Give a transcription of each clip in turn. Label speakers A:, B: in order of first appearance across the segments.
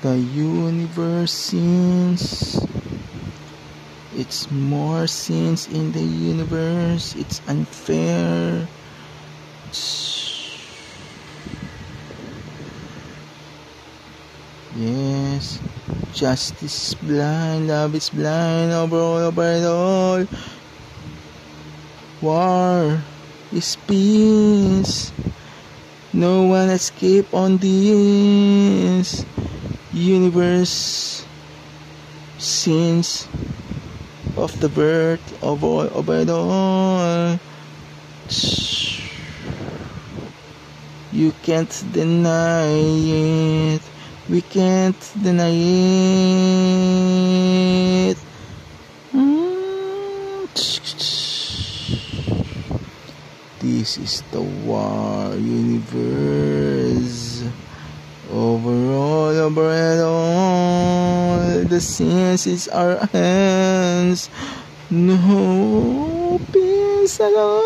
A: The universe since it's more sins in the universe. It's unfair. Yes, justice is blind, love is blind, over it all. War is peace. No one escape on this universe since of the birth of all over it all. You can't deny it. We can't deny it. This is the war universe. Overall, over it all. The sins is our hands. No peace at all.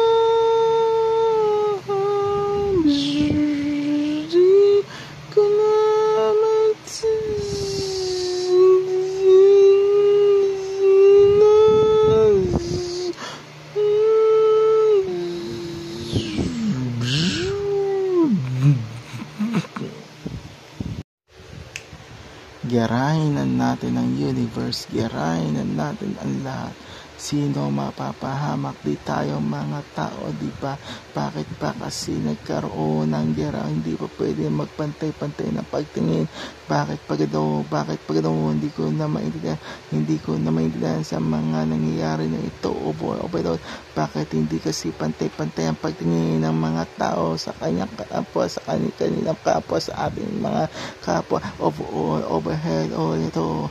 A: Girahin natin ang universe, girahin natin ang lahat. Sino mapapahamak? Di tayo mga tao, di ba? Bakit pa kasi nagkaroon ng gera? Hindi pa pwede magpantay-pantay na pagtingin. Bakit pagadaw? Hindi ko na maintindihan sa mga nangyayari na ito. Bakit hindi kasi pantay-pantay ang pagtingin ng mga tao sa kanyang kapwa, sa kanilang kapwa, sa ating mga kapwa. Overhead, all ito.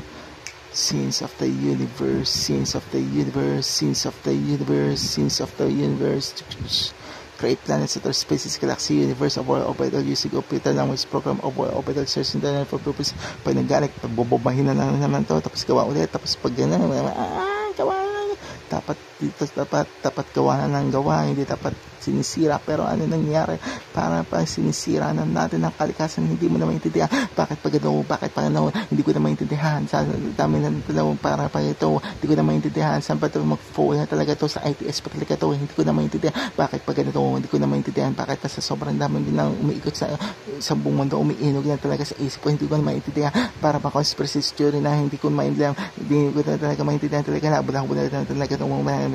A: Sins of the universe, sins of the universe, sins of the universe, sins of the universe. Create planets, outer spaces, galaxy, universe, of all orbital, using computer language program, of all orbital, search internet for purpose. Pag nagalit, bobobahin na naman to, tapos gawa ulit, tapos pag gano'n, gawa na. Dapat gawa na ng gawa, hindi dapat sinisira. Pero ano nangyayari? Para pa sinisira na natin ang kalikasan, hindi mo na maintindihan. Bakit pa gano'n? Hindi ko na maintindihan. Sa dami na talagang para pa ito, hindi ko na maintindihan. Saan pa ito mag-fall na talaga ito? Sa ITS pa talaga ito, hindi ko na maintindihan. Bakit pa ganito? Hindi ko na maintindihan. Bakit pa sa sobrang dami lang umiikot sa buong mundo, umiinog na talaga sa isip ko, hindi ko na maintindihan. Para pa conspiracy theory na hindi ko maintindihan. Hindi ko na talaga maintindihan talaga. Nabulang ko na talaga itong mga